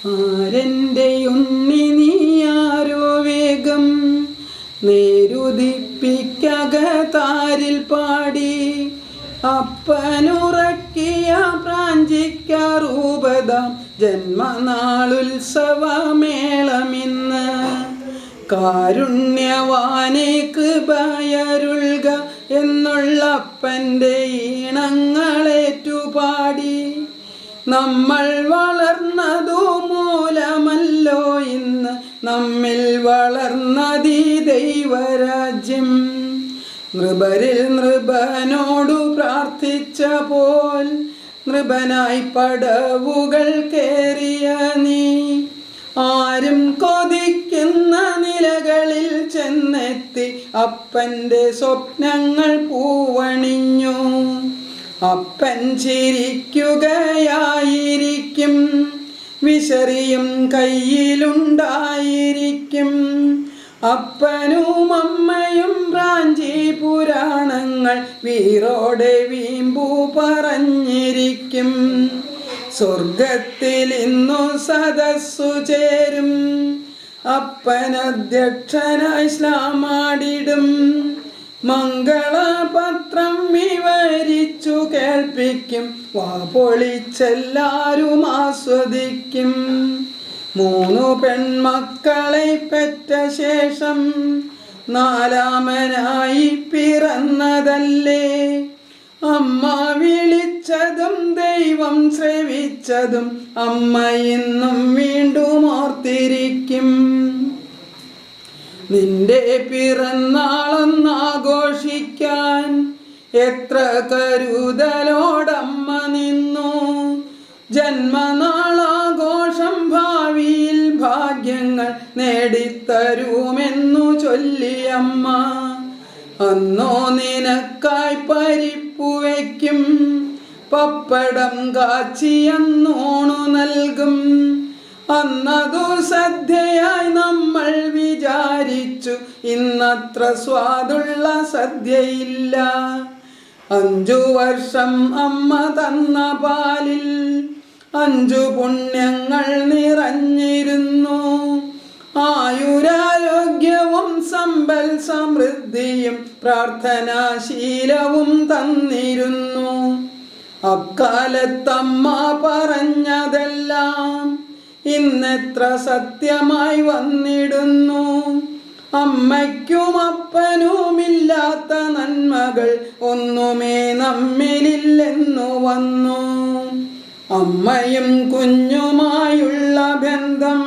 ആരെൻ്റെ ഉണ്ണി നീയാരോ വേഗം നേരുദിപ്പിക്കകതാരിൽ പാടി അപ്പനുറക്കിയ പ്രാഞ്ചിക്കറൂപതാം ജന്മനാളുത്സവമേളമിന്ന് കാരുണ്യവാനെ കൃപയരുൾക എന്നുള്ള അപ്പൻ്റെ ഈണങ്ങളേറ്റുപാടി നമ്മൾ വളർന്നതു മൂലമല്ലോ ഇന്ന് നമ്മിൽ വളർന്നതീ ദൈവരാജ്യം നൃപരിൽ നൃപനോടു പ്രാർത്ഥിച്ച പോൽ നൃപനായി പടവുകൾ കേറിയ നീ ആരും കൊതിക്കുന്ന നിലകളിൽ ചെന്നെത്തി അപ്പൻ്റെ സ്വപ്നങ്ങൾ പൂവണിഞ്ഞു അപ്പൻ ചിരിക്കുകയായിരിക്കും വിശറിയും കയ്യിലുണ്ടായിരിക്കും അപ്പനും അമ്മയും പ്രാഞ്ചി പുരാണങ്ങൾ വീറോടെ വീമ്പു പറഞ്ഞിരിക്കും സ്വർഗത്തിൽ ഇന്നു സദസ്സു ചേരും അപ്പനധ്യക്ഷനായി ശ്ലാമാടിടും മംഗളപത്രം വിവരിച്ചു കേൾപ്പിക്കും വാ പൊളിച്ചെല്ലാരും ആസ്വദിക്കും 3 പെൺമക്കളെ പെറ്റ ശേഷം 4മനായി പിറന്നതല്ലേ അമ്മ വിളിച്ചതും ദൈവം ശ്രവിച്ചതും അമ്മ ഇന്നും വീണ്ടും ഓർത്തിരിക്കും നിന്റെ പിറന്നാളൊന്നാഘോഷിക്കാൻ എത്ര കരുതലോടമ്മ നിന്നു ജന്മനാളാഘോഷം ഭാവിയിൽ ഭാഗ്യങ്ങൾ നേടിത്തരുമെന്നു ചൊല്ലിയമ്മ അന്നോ നിനക്കായി പരിപ്പു വയ്ക്കും പപ്പടം കാച്ചിയന്നോണു നൽകും അന്നതു സദ്യയായി നമ്മൾ വിചാരിച്ചു ഇന്നത്ര സ്വാദുള്ള സദ്യയില്ല 5 വർഷം അമ്മ തന്ന പാലിൽ 5 പുണ്യങ്ങൾ നിറഞ്ഞിരുന്നു ആയുരാരോഗ്യവും സമ്പൽ സമൃദ്ധിയും പ്രാർത്ഥനാശീലവും തന്നിരുന്നു അക്കാലത്തമ്മ പറഞ്ഞതെല്ലാം ഇന്നെത്ര സത്യമായി വന്നിടുന്നു അമ്മയ്ക്കും അപ്പനുമില്ലാത്ത നന്മകൾ ഒന്നുമേ നമ്മിലില്ലെന്നു വന്നു അമ്മയും കുഞ്ഞുമായുള്ള ബന്ധം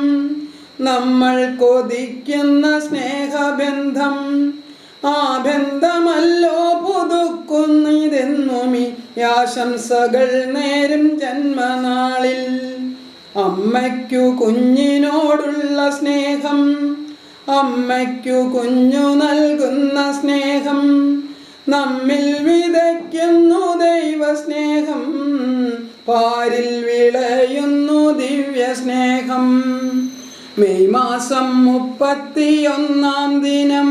നമ്മൾ കൊതിക്കുന്ന സ്നേഹബന്ധം ആ ബന്ധമല്ലോ പുതുക്കുന്നിതെന്നുമീ ആശംസകൾ നേരും ജന്മനാളിൽ അമ്മയ്ക്കു കുഞ്ഞിനോടുള്ള സ്നേഹം അമ്മയ്ക്കു കുഞ്ഞു നൽകുന്ന സ്നേഹം നമ്മിൽ വിതയ്ക്കുന്നു ദൈവസ്നേഹം പാരിൽ വിളയുന്നു ദിവ്യ സ്നേഹം മെയ് മാസം 31-ാം ദിനം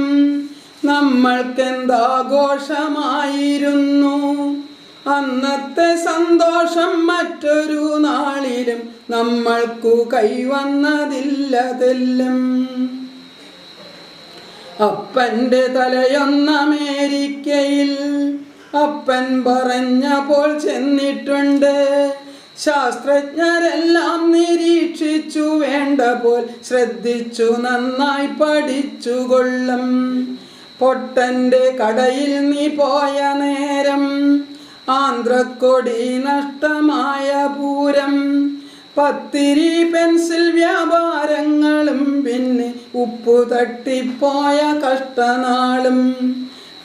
നമ്മൾക്കെന്താഘോഷമായിരുന്നു അന്നത്തെ സന്തോഷം മറ്റൊരു നാളിലും നമ്മൾക്കു കൈവന്നതില്ലതെല്ലാം അപ്പൻ്റെ തലയൊന്നമേരിക്കയിൽ അപ്പൻ പറഞ്ഞപ്പോൾ ചെന്നിട്ടുണ്ട് ശാസ്ത്രജ്ഞരെല്ലാം നിരീക്ഷിച്ചു വേണ്ട പോൽ ശ്രദ്ധിച്ചു നന്നായി പഠിച്ചുകൊള്ളും പൊട്ടൻ്റെ കടയിൽ നീ പോയ നേരം ആന്ധ്രക്കൊടി നഷ്ടമായ പൂരം പത്തിരി പെൻസിൽ വ്യാപാരങ്ങളും പിന്നെ ഉപ്പു തട്ടിപ്പോയ കഷ്ടനാളും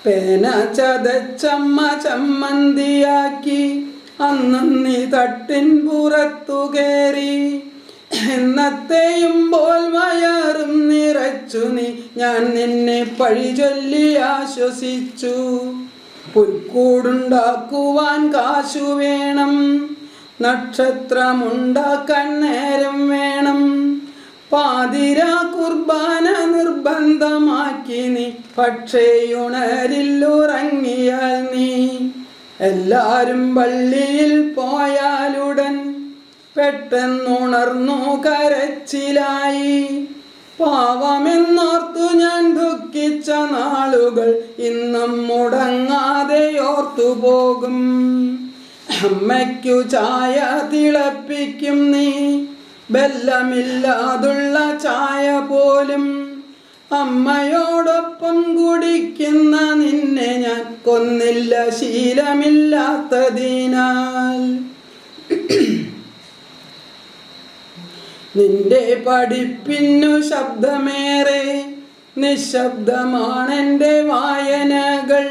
പേന ചതച്ചമ്മ ചമ്മന്തിയാക്കി അന്നും നീ തട്ടിൻ പുറത്തു കയറി എന്നത്തെയും പോൽ വയറും നിറച്ചു നീ ഞാൻ നിന്നെ പഴി ചൊല്ലി ആശ്വസിച്ചു പുൽക്കൂടുണ്ടാക്കുവാൻ കാശു വേണം നക്ഷത്രമുണ്ടാക്കാൻ നേരം വേണം പാതിര കുർബാന നിർബന്ധമാക്കി നീ പക്ഷേ ഉണരില്ലുറങ്ങിയാൽ നീ എല്ലാരും പള്ളിയിൽ പോയാലുടൻ പെട്ടെന്നുണർന്നു കരച്ചിലായി. പാവമെന്നോർത്തു ഞാൻ ദുഃഖിച്ച നാളുകൾ ഇന്നും മുടങ്ങാതെ ഓർത്തുപോകും. അമ്മയ്ക്കു ചായ തിളപ്പിക്കും നീ, ബെല്ലമില്ലാതുള്ള ചായ പോലും. അമ്മയോടൊപ്പം കുടിക്കുന്ന നിന്നെ ഞാൻ കൊന്നില്ല ശീലമില്ലാത്തതിനാൽ. നിന്റെ പഠിപ്പിന്നു ശബ്ദമേറെ, നിശബ്ദമാണെൻ്റെ വായനകൾ.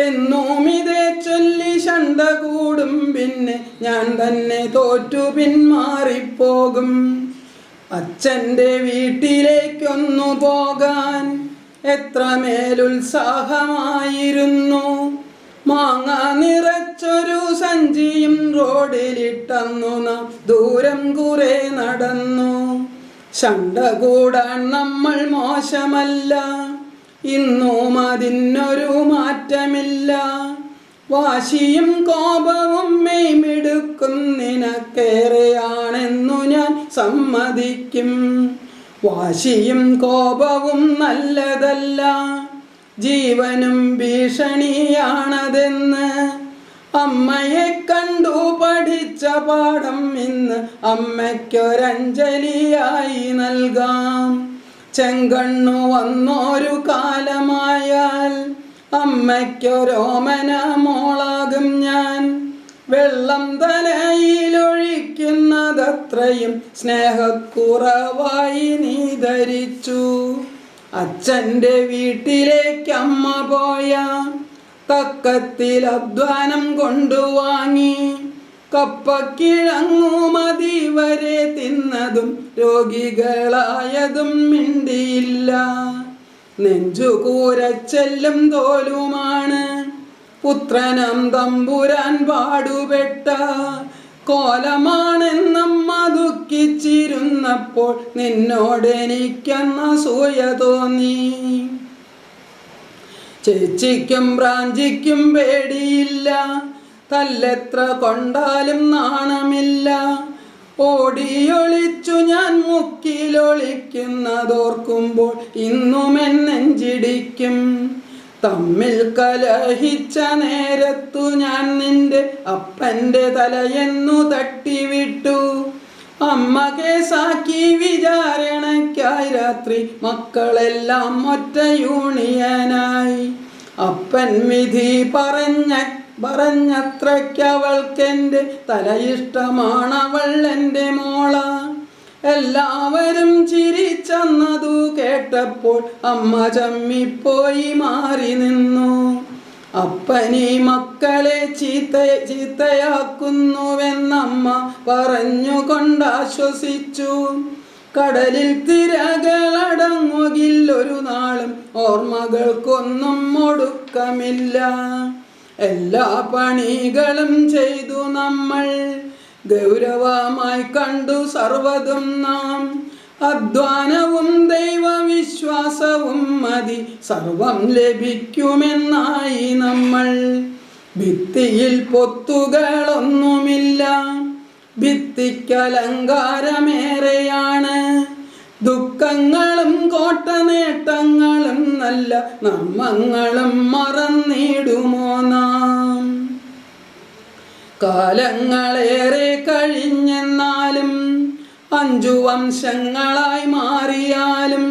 എന്നും ഇതേ ചൊല്ലി ശണ്ട കൂടും, പിന്നെ ഞാൻ തന്നെ തോറ്റു പിന്മാറിപ്പോകും. അച്ഛൻ്റെ വീട്ടിലേക്കൊന്നു പോകാൻ എത്രമേലുത്സാഹമായിരുന്നു. മാങ്ങ നിറച്ചൊരു സഞ്ചിയും റോഡിലിട്ടന്നു നാം ദൂരം കുറെ നടന്നു. ശണ്ട കൂടാൻ നമ്മൾ മോശമല്ല, ഇന്നും അതിനൊരു മാറ്റമില്ല. വാശിയും കോപവും മെയ്മിടുക്കും നിനക്കേറെയാണെന്നു ഞാൻ സമ്മതിക്കും. വാശിയും കോപവും നല്ലതല്ല, ജീവനും ഭീഷണിയാണതെന്ന് അമ്മയെ കണ്ടു പഠിച്ച പാഠം ഇന്ന് അമ്മയ്ക്കൊരഞ്ജലിയായി നൽകാം. ചെങ്കണ്ണു വന്നൊരു കാലമായാൽ അമ്മയ്ക്കൊരോമന മോളാകും ഞാൻ. വെള്ളം തലയിലൊഴിക്കുന്നതത്രയും സ്നേഹക്കുറവായി നീ ധരിച്ചു. അച്ഛൻ്റെ വീട്ടിലേക്കമ്മ പോയ തക്കത്തിൽ അധ്വാനം കൊണ്ടുവാങ്ങി. കപ്പക്കിഴങ്ങുമതി വരെ തിന്നതും രോഗികളായതും മിണ്ടിയില്ല. നെഞ്ചുകൂരച്ചെല്ലും തോലുമാണ് പുത്രനം തമ്പുരാൻ പാടുപെട്ട കോലമാണെന്നമ്മ ദുഃഖിച്ചിരുന്നപ്പോൾ നിന്നോടെനിക്കെന്ന സൂയ തോന്നി. ചേച്ചിക്കും ബ്രാഞ്ചിക്കും പേടിയില്ല, തല്ലെത്ര കൊണ്ടാലും നാണമില്ല. ഓടിയൊളിച്ചു ഞാൻ മുക്കിലൊളിക്കുന്നതോർക്കുമ്പോൾ ഇന്നും എന്നെഞ്ചിടിക്കും. തമ്മിൽ കലഹിച്ച നേരത്തു ഞാൻ നിന്റെ അപ്പൻ്റെ തലയെന്നു തട്ടിവിട്ടു. അമ്മ കേസാക്കി വിചാരണയ്ക്കായി രാത്രി മക്കളെല്ലാം ഒറ്റ യൂണിയനായി. അപ്പൻ വിധി പറഞ്ഞത്രയ്ക്കവൾക്കെൻ്റെ തല ഇഷ്ടമാണവൾ എൻ്റെ മോള. എല്ലാവരും ചിരിച്ചെന്നതു കേട്ടപ്പോൾ അമ്മ ചമ്മിപ്പോയി മാറി നിന്നു. അപ്പനീ മക്കളെ ചീത്തയാക്കുന്നുവെന്നമ്മ പറഞ്ഞുകൊണ്ടാശ്വസിച്ചു. കടലിൽ തിരകളടങ്ങുകില്ലൊരു നാളും ഓർമ്മകൾക്കൊന്നും ഒടുക്കമില്ല. എല്ലാ പണികളും ചെയ്തു നമ്മൾ ഗൗരവമായി കണ്ടു സർവ്വതും നാം. അധ്വാനവും ദൈവവിശ്വാസവും മതി സർവം ലഭിക്കുമെന്നായി നമ്മൾ. ഭിത്തിയിൽ പൊത്തുകളൊന്നുമില്ല, ഭിത്തിക്കലങ്കാരമേറെയാണ്. ദുഃഖങ്ങളും കോട്ടനേട്ടങ്ങളും നല്ല നർമ്മങ്ങളും മറന്നിടുമോ നാം? കാലങ്ങളേറെ കഴിഞ്ഞെന്നാലും 5 വംശങ്ങളായി മാറിയാലും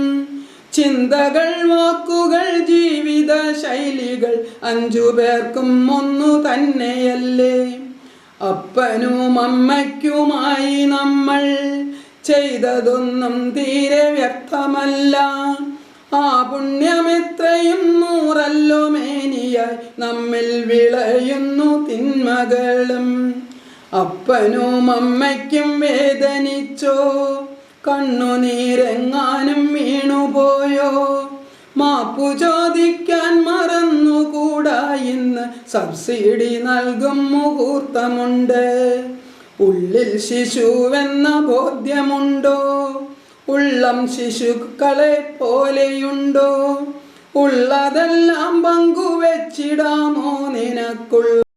ചിന്തകൾ, വാക്കുകൾ, ജീവിത ശൈലികൾ 5 പേർക്കും ഒന്നു തന്നെയല്ലേ? അപ്പനും അമ്മയ്ക്കുമായി നമ്മൾ ചെയ്തതൊന്നും തീരെ വ്യർത്ഥമല്ല. ആ പുണ്യമെത്രയും 100 മേനിയായി നമ്മിൽ വിളയുന്നു തിന്മകളും. അപ്പനും അമ്മയ്ക്കും വേദനിച്ചോ? കണ്ണുനീരെങ്ങാനും വീണുപോയോ? മാപ്പു ചോദിക്കാൻ മറന്നുകൂടാ, ഇന്ന് സബ്സിഡി നൽകും മുഹൂർത്തമുണ്ട്. ഉള്ളിൽ ശിശുവെന്ന ബോധ്യമുണ്ടോ? ഉള്ളം ശിശുക്കളെ പോലെയുണ്ടോ? ഉള്ളതെല്ലാം പങ്കുവെച്ചിടാമോ നിനക്കുള്ള